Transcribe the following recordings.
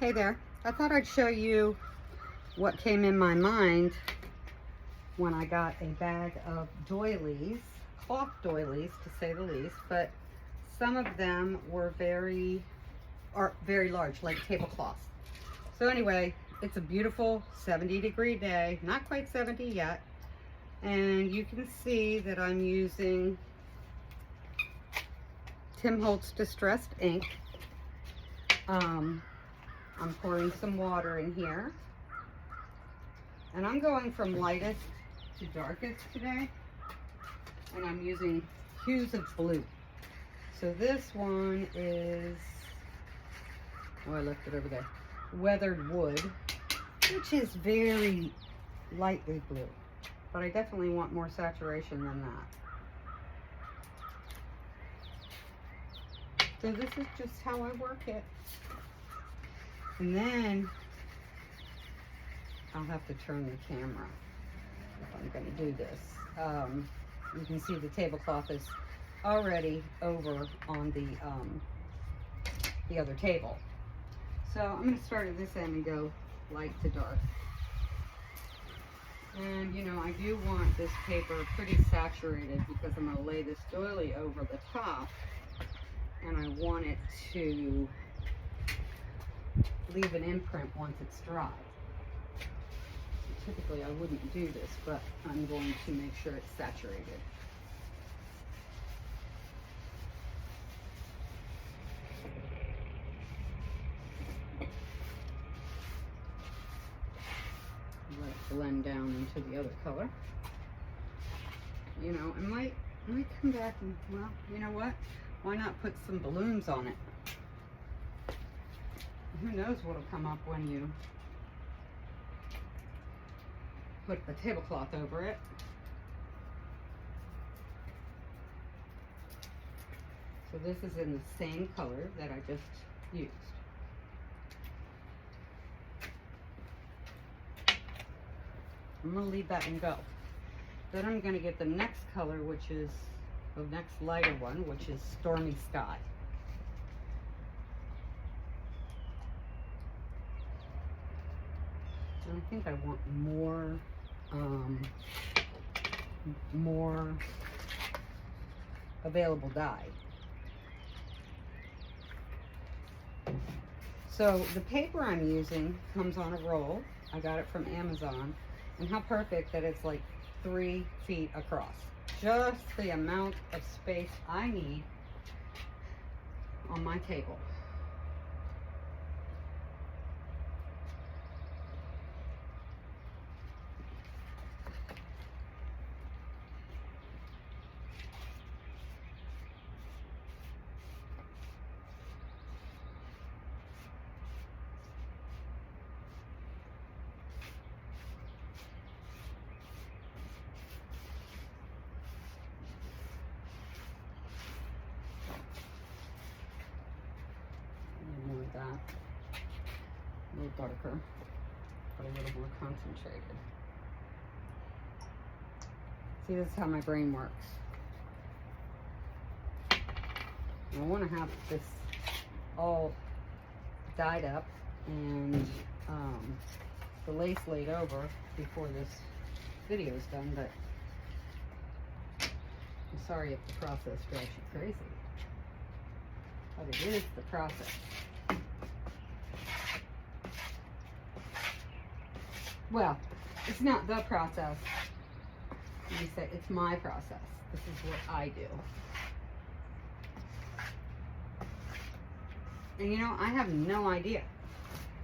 Hey there, I thought I'd show you what came in my mind when I got a bag of doilies, cloth doilies to say the least, but some of them were very large, like tablecloths. So anyway, it's a beautiful 70-degree day, not quite 70 yet, and you can see that I'm using Tim Holtz Distressed ink. I'm pouring some water in here, and I'm going from lightest to darkest today, and I'm using hues of blue. So this one is, oh, I left it over there, Weathered Wood, which is very lightly blue, but I definitely want more saturation than that. So this is just how I work it. And then I'll have to turn the camera if I'm going to do this. You can see the tablecloth is already over on the other table. So I'm going to start at this end and go light to dark. And you know, I do want this paper pretty saturated because I'm going to lay this doily over the top, and I want it to leave an imprint once it's dry. Typically I wouldn't do this, but I'm going to make sure it's saturated. Let it blend down into the other color. You know, I might come back and, well, you know what? Why not put some balloons on it? Who knows what'll come up when you put the tablecloth over it. So this is in the same color that I just used. I'm going to leave that and go. Then I'm going to get the next color, which is the next lighter one, which is Stormy Sky. I think I want more available dye. So the paper I'm using comes on a roll. I got it from Amazon, and how perfect that it's like 3 feet across. Just the amount of space I need on my table. That a little darker, but a little more concentrated. See, this is how my brain works. I want to have this all dyed up and the lace laid over before this video is done, but I'm sorry if the process drives you crazy, but it is the process. Well, it's not the process. You say it's my process. This is what I do. And you know, I have no idea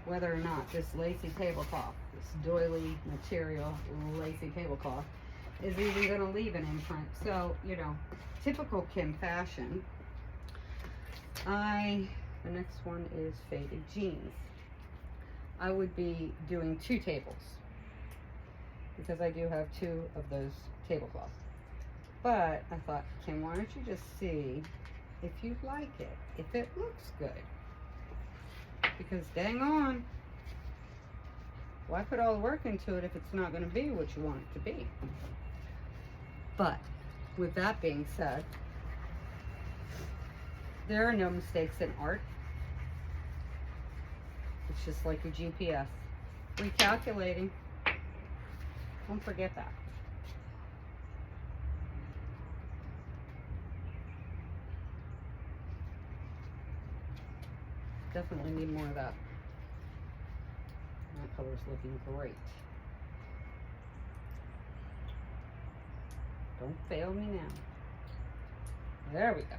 whether or not this lacy tablecloth, this doily material lacy tablecloth, is even going to leave an imprint. So, you know, typical Kim fashion. The next one is Faded Jeans. I would be doing 2 tables, because I do have 2 of those tablecloths. But I thought, Kim, why don't you just see if you like it, if it looks good? Because dang on, why put all the work into it if it's not going to be what you want it to be? But with that being said, there are no mistakes in art. It's just like your GPS. Recalculating. Don't forget that. Definitely need more of that. That color's looking great. Don't fail me now. There we go.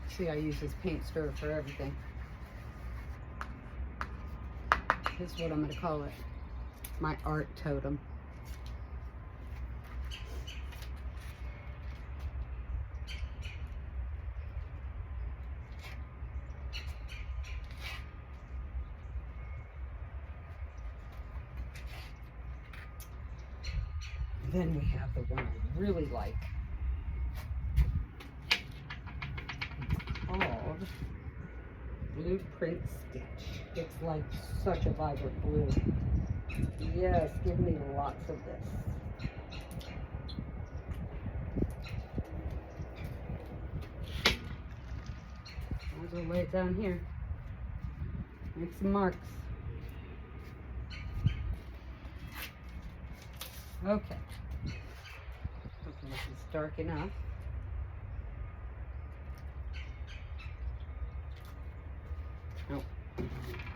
See, I use this paint stir for everything. This is what I'm going to call it. My art totem. Then we have the one I really like. Called Blueprint Stitch. It's like such a vibrant blue. Yes, give me lots of this. Might as well lay it down here. Make some marks. Okay. Hoping this is dark enough. Oh,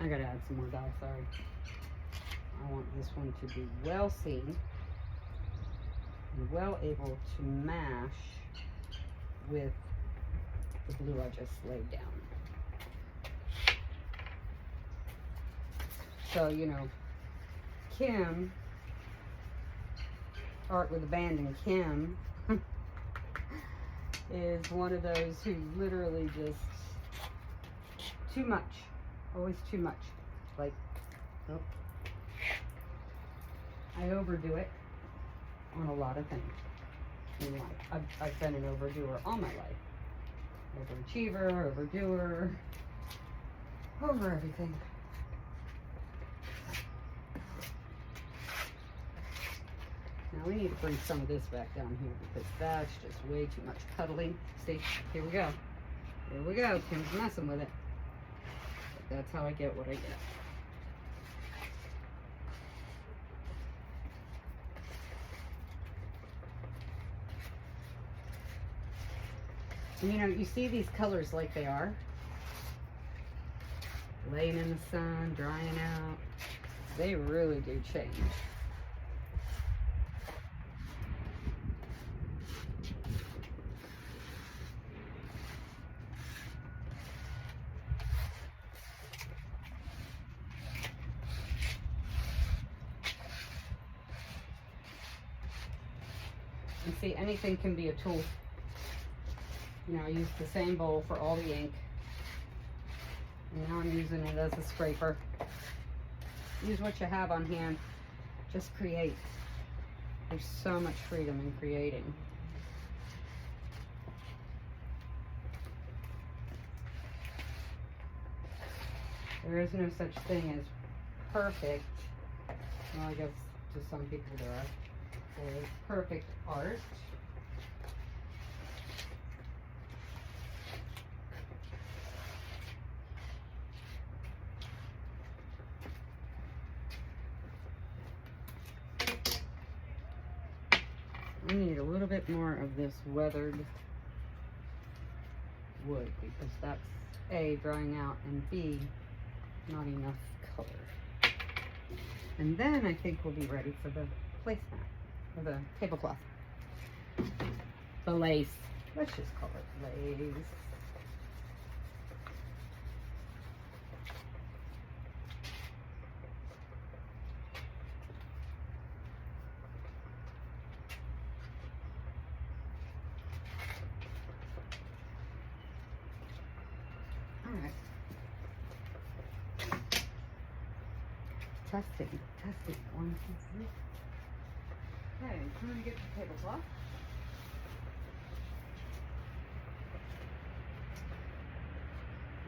I gotta add some more dye, sorry. I want this one to be well seen and well able to mash with the blue I just laid down. So, you know, Kim, Art with Abandon Kim, is one of those who literally just too much, always too much. Like, oh, I overdo it on a lot of things in life. I've been an overdoer all my life. Overachiever, overdoer, over everything. Now we need to bring some of this back down here because that's just way too much cuddling. See, here we go. Here we go. Kim's messing with it. But that's how I get what I get. And, you know, you see these colors like they are. Laying in the sun, drying out. They really do change. And see, anything can be a tool. You know, I used the same bowl for all the ink. And now I'm using it as a scraper. Use what you have on hand. Just create. There's so much freedom in creating. There is no such thing as perfect. Well, I guess to some people there are. There's perfect art. I need a little bit more of this weathered wood because that's A, drying out, and B, not enough color. And then I think we'll be ready for the placemat, or the tablecloth. The lace. Let's just call it lace. Alright. Testing. 1, 2, 3. Okay, I'm going to get the tablecloth.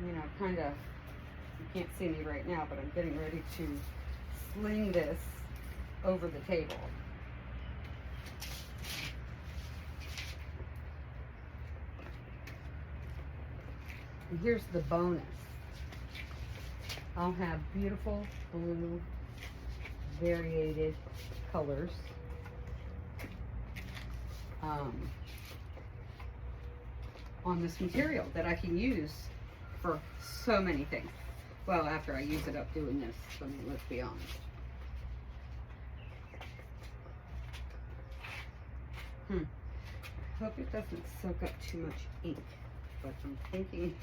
You know, kind of, you can't see me right now, but I'm getting ready to sling this over the table. And here's the bonus. I'll have beautiful blue variated colors on this material that I can use for so many things. Well, after I use it up doing this, I mean, let's be honest. Hope it doesn't soak up too much ink, but I'm thinking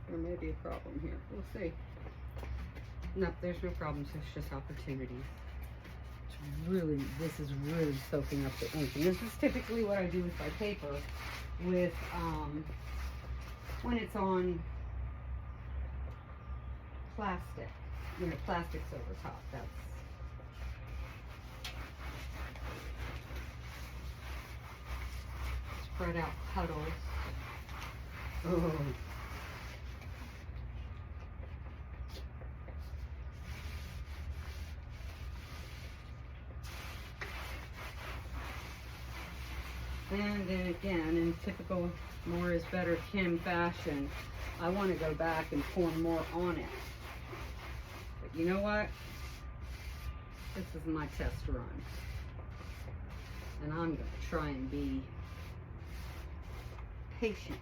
there may be a problem here. We'll see. No, there's no problems. It's just opportunities. It's really, this is really soaking up the ink. And this is typically what I do with my paper with, when it's on plastic. You know, plastic's over top. That's spread out puddles. Oh. And then again, in typical more is better Kim fashion, I want to go back and pour more on it. But you know what? This is my test run. And I'm going to try and be patient.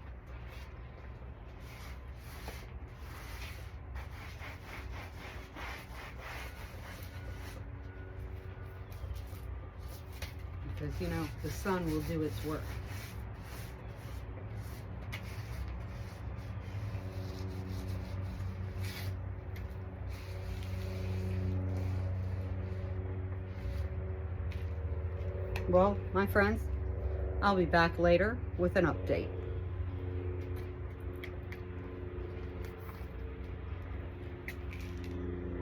Because, you know, the sun will do its work. Well, my friends, I'll be back later with an update.